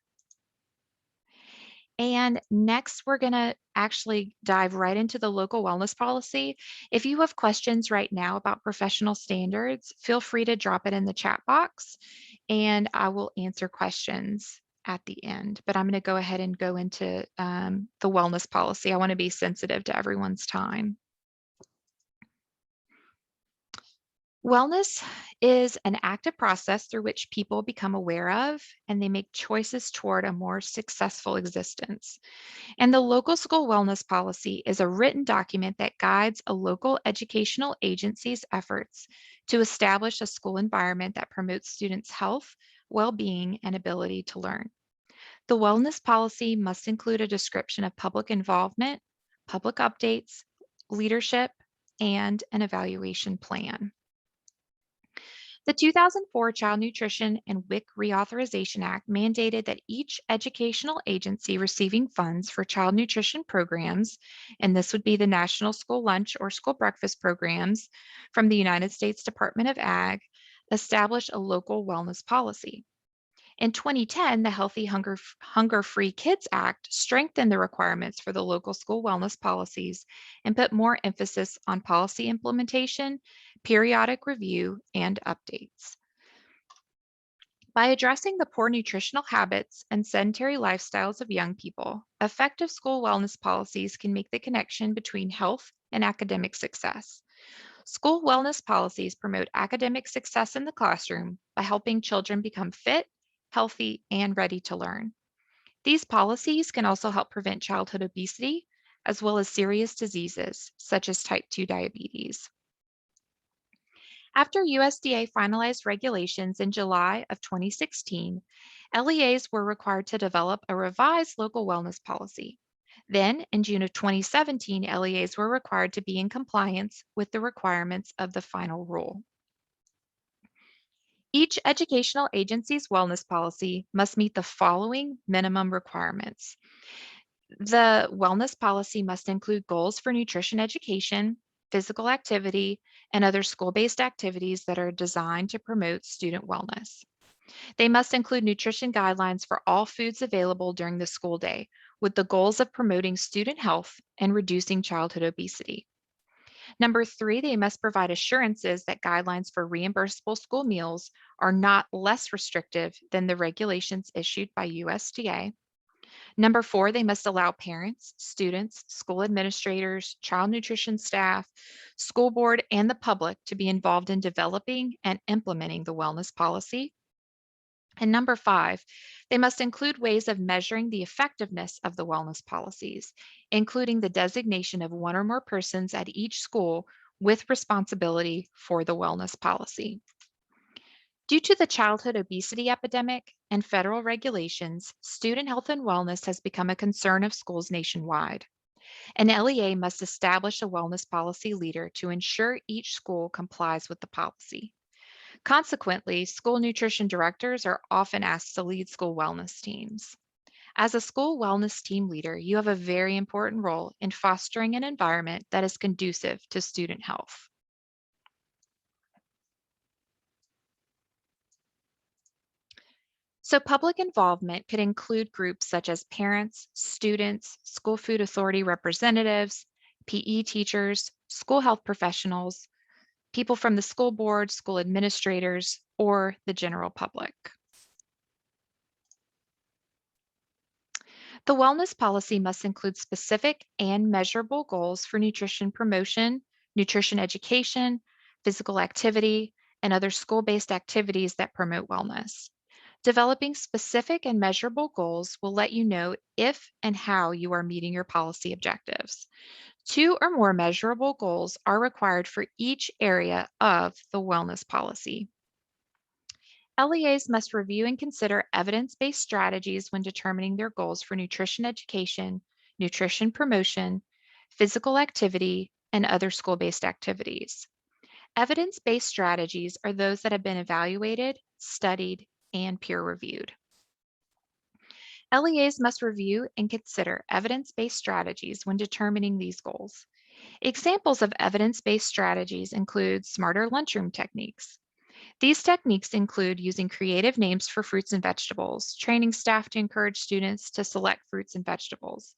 And next, we're going to actually dive right into the local wellness policy. If you have questions right now about professional standards, feel free to drop it in the chat box and I will answer questions at the end. But I'm going to go ahead and go into the wellness policy. I want to be sensitive to everyone's time. Wellness is an active process through which people become aware of and they make choices toward a more successful existence. And the local school wellness policy is a written document that guides a local educational agency's efforts to establish a school environment that promotes students' health, well-being, and ability to learn. The wellness policy must include a description of public involvement, public updates, leadership, and an evaluation plan. The 2004 Child Nutrition and WIC Reauthorization Act mandated that each educational agency receiving funds for child nutrition programs, and this would be the National School Lunch or School Breakfast programs from the United States Department of Ag, establish a local wellness policy. In 2010, the Healthy Hunger-Free Kids Act strengthened the requirements for the local school wellness policies and put more emphasis on policy implementation, periodic review, and updates. By addressing the poor nutritional habits and sedentary lifestyles of young people, effective school wellness policies can make the connection between health and academic success. School wellness policies promote academic success in the classroom by helping children become fit, healthy, and ready to learn. These policies can also help prevent childhood obesity, as well as serious diseases such as type 2 diabetes. After USDA finalized regulations in July of 2016, LEAs were required to develop a revised local wellness policy. Then, in June of 2017, LEAs were required to be in compliance with the requirements of the final rule. Each educational agency's wellness policy must meet the following minimum requirements. The wellness policy must include goals for nutrition education, physical activity, and other school-based activities that are designed to promote student wellness. They must include nutrition guidelines for all foods available during the school day, with the goals of promoting student health and reducing childhood obesity. Number 3, they must provide assurances that guidelines for reimbursable school meals are not less restrictive than the regulations issued by USDA. Number 4, they must allow parents, students, school administrators, child nutrition staff, school board, and the public to be involved in developing and implementing the wellness policy. And number 5, they must include ways of measuring the effectiveness of the wellness policies, including the designation of one or more persons at each school with responsibility for the wellness policy. Due to the childhood obesity epidemic and federal regulations, student health and wellness has become a concern of schools nationwide. An LEA must establish a wellness policy leader to ensure each school complies with the policy. Consequently, school nutrition directors are often asked to lead school wellness teams. As a school wellness team leader, you have a very important role in fostering an environment that is conducive to student health. So public involvement could include groups such as parents, students, school food authority representatives, PE teachers, school health professionals, people from the school board, school administrators, or the general public. The wellness policy must include specific and measurable goals for nutrition promotion, nutrition education, physical activity, and other school-based activities that promote wellness. Developing specific and measurable goals will let you know if and how you are meeting your policy objectives. 2 or more measurable goals are required for each area of the wellness policy. LEAs must review and consider evidence-based strategies when determining their goals for nutrition education, nutrition promotion, physical activity, and other school-based activities. Evidence-based strategies are those that have been evaluated, studied, and peer-reviewed. LEAs must review and consider evidence-based strategies when determining these goals. Examples of evidence-based strategies include smarter lunchroom techniques. These techniques include using creative names for fruits and vegetables, training staff to encourage students to select fruits and vegetables,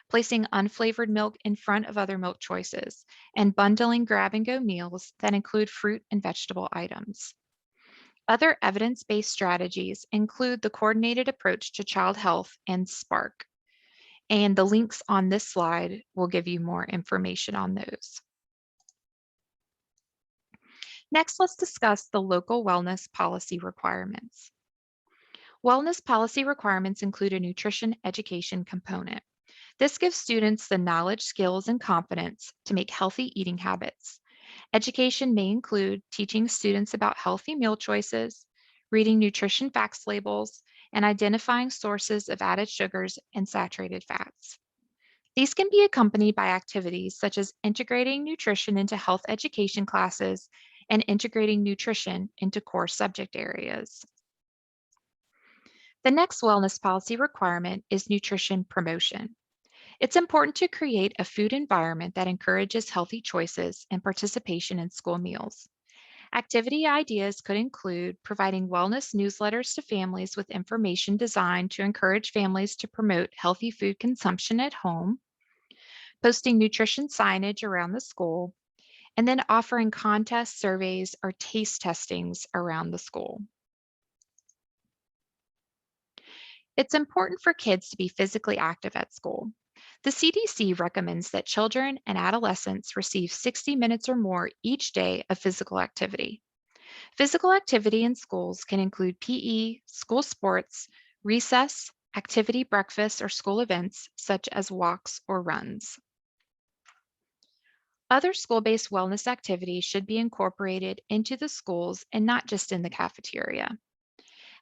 placing unflavored milk in front of other milk choices, and bundling grab-and-go meals that include fruit and vegetable items. Other evidence-based strategies include the coordinated approach to child health and SPARK, and the links on this slide will give you more information on those. Next, let's discuss the local wellness policy requirements. Wellness policy requirements include a nutrition education component. This gives students the knowledge, skills, and confidence to make healthy eating habits. Education may include teaching students about healthy meal choices, reading nutrition facts labels, and identifying sources of added sugars and saturated fats. These can be accompanied by activities such as integrating nutrition into health education classes and integrating nutrition into core subject areas. The next wellness policy requirement is nutrition promotion. It's important to create a food environment that encourages healthy choices and participation in school meals. Activity ideas could include providing wellness newsletters to families with information designed to encourage families to promote healthy food consumption at home, posting nutrition signage around the school, and then offering contests, surveys, or taste testings around the school. It's important for kids to be physically active at school. The CDC recommends that children and adolescents receive 60 minutes or more each day of physical activity. Physical activity in schools can include PE, school sports, recess, activity breakfasts, or school events such as walks or runs. Other school-based wellness activities should be incorporated into the schools and not just in the cafeteria.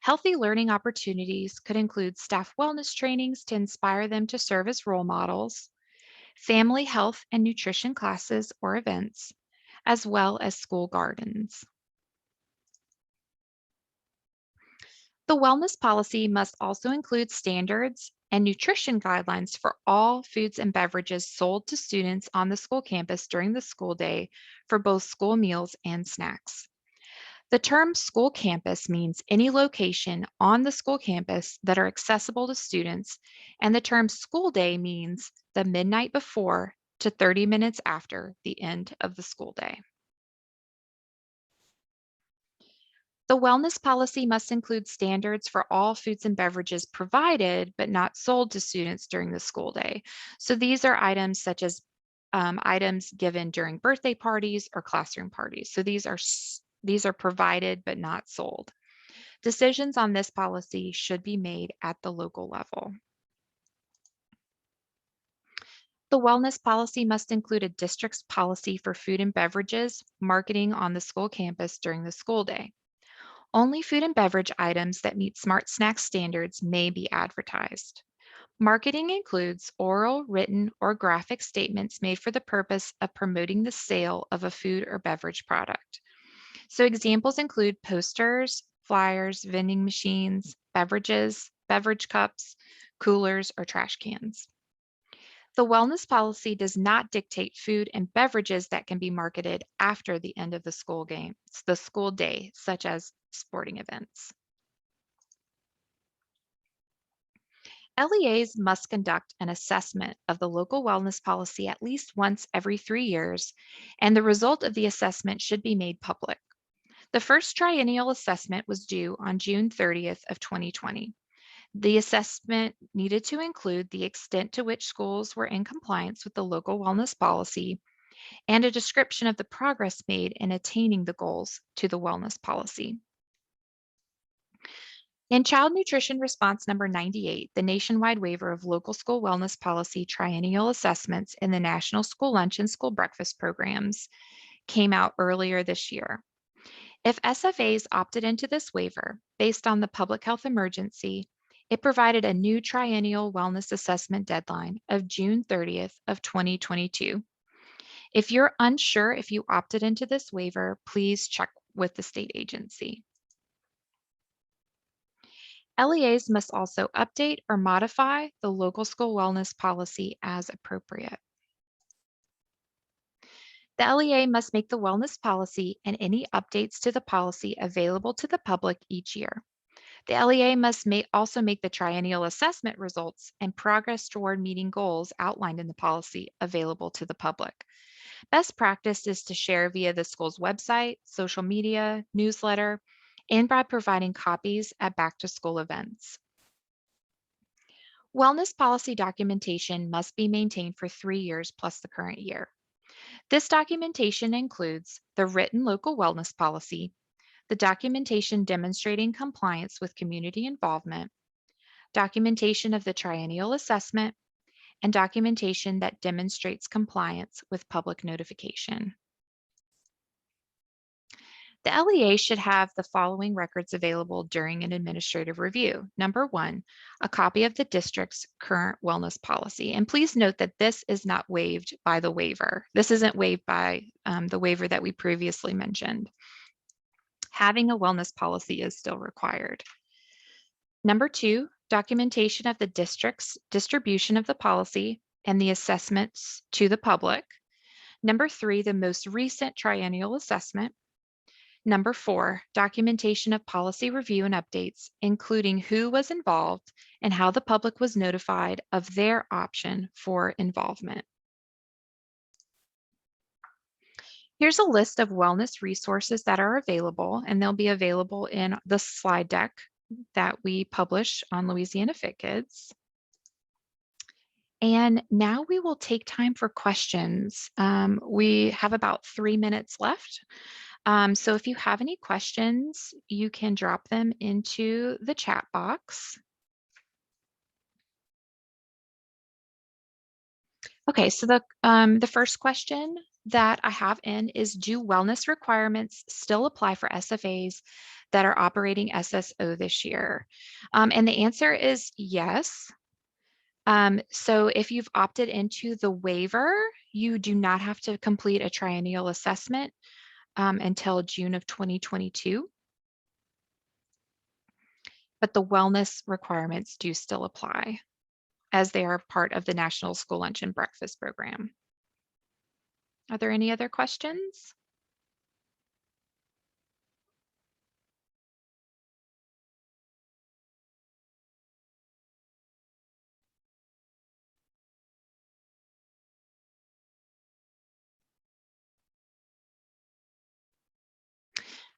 Healthy learning opportunities could include staff wellness trainings to inspire them to serve as role models, family health and nutrition classes or events, as well as school gardens. The wellness policy must also include standards and nutrition guidelines for all foods and beverages sold to students on the school campus during the school day for both school meals and snacks. The term school campus means any location on the school campus that are accessible to students, and the term school day means the midnight before to 30 minutes after the end of the school day. The wellness policy must include standards for all foods and beverages provided but not sold to students during the school day. So these are items such as items given during birthday parties or classroom parties. So these are provided but not sold. Decisions on this policy should be made at the local level. The wellness policy must include a district's policy for food and beverages marketing on the school campus during the school day. Only food and beverage items that meet Smart Snack standards may be advertised. Marketing includes oral, written, or graphic statements made for the purpose of promoting the sale of a food or beverage product. So examples include posters, flyers, vending machines, beverages, beverage cups, coolers, or trash cans. The wellness policy does not dictate food and beverages that can be marketed after the end of the school day, such as sporting events. LEAs must conduct an assessment of the local wellness policy at least once every 3 years, and the result of the assessment should be made public. The first triennial assessment was due on June 30th of 2020. The assessment needed to include the extent to which schools were in compliance with the local wellness policy and a description of the progress made in attaining the goals to the wellness policy. In Child Nutrition Response number 98, the nationwide waiver of local school wellness policy triennial assessments in the National School Lunch and School Breakfast programs came out earlier this year. If SFAs opted into this waiver based on the public health emergency, it provided a new triennial wellness assessment deadline of June 30th of 2022. If you're unsure if you opted into this waiver, please check with the state agency. LEAs must also update or modify the local school wellness policy as appropriate. The LEA must make the wellness policy and any updates to the policy available to the public each year. The LEA must also make the triennial assessment results and progress toward meeting goals outlined in the policy available to the public. Best practice is to share via the school's website, social media, newsletter, and by providing copies at back-to-school events. Wellness policy documentation must be maintained for 3 years plus the current year. This documentation includes the written local wellness policy, the documentation demonstrating compliance with community involvement, documentation of the triennial assessment, and documentation that demonstrates compliance with public notification. The LEA should have the following records available during an administrative review. Number 1, a copy of the district's current wellness policy. And please note that this is not waived by the waiver. This isn't waived by the waiver that we previously mentioned. Having a wellness policy is still required. Number 2, documentation of the district's distribution of the policy and the assessments to the public. Number 3, the most recent triennial assessment. Number 4, documentation of policy review and updates, including who was involved and how the public was notified of their option for involvement. Here's a list of wellness resources that are available, and they'll be available in the slide deck that we publish on Louisiana Fit Kids. And now we will take time for questions. We have about 3 minutes left. So if you have any questions, you can drop them into the chat box. Okay, so the first question that I have in is, do wellness requirements still apply for SFAs that are operating SSO this year? And the answer is yes. So if you've opted into the waiver, you do not have to complete a triennial assessment until June of 2022. But the wellness requirements do still apply as they are part of the National School Lunch and Breakfast Program. Are there any other questions?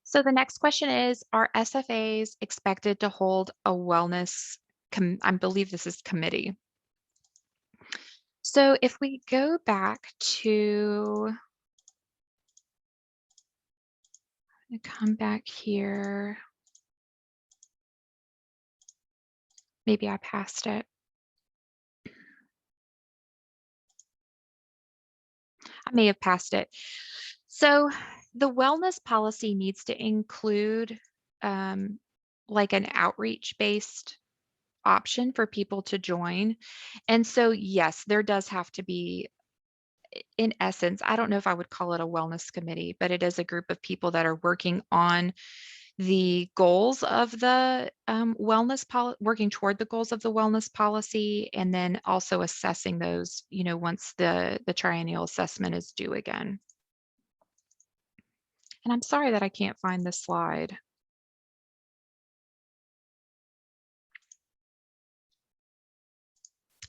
So the next question is, are SFAs expected to hold a wellness, I believe this is committee. So if we go back to, come back here. Maybe I passed it. I may have passed it. So the wellness policy needs to include like an outreach-based option for people to join. And so, yes, there does have to be, in essence, I don't know if I would call it a wellness committee, but it is a group of people that are working on the goals of the wellness policy, working toward the goals of the wellness policy, and then also assessing those, once the triennial assessment is due again. And I'm sorry that I can't find this slide.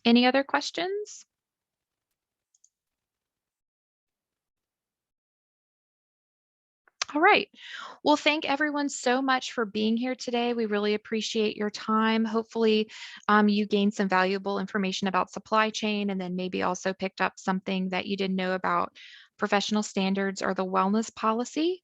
Any other questions? All right. Well, thank everyone so much for being here today. We really appreciate your time. Hopefully, you gained some valuable information about supply chain, and then maybe also picked up something that you didn't know about professional standards or the wellness policy.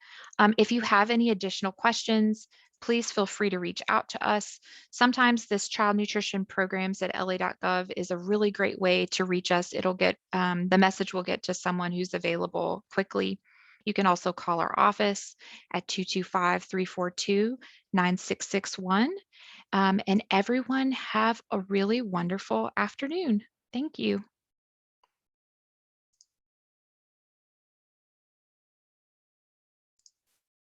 If you have any additional questions, please feel free to reach out to us. Sometimes this child nutrition programs at la.gov is a really great way to reach us. It'll get, the message will get to someone who's available quickly. You can also call our office at 225-342-9661. And everyone have a really wonderful afternoon. Thank you.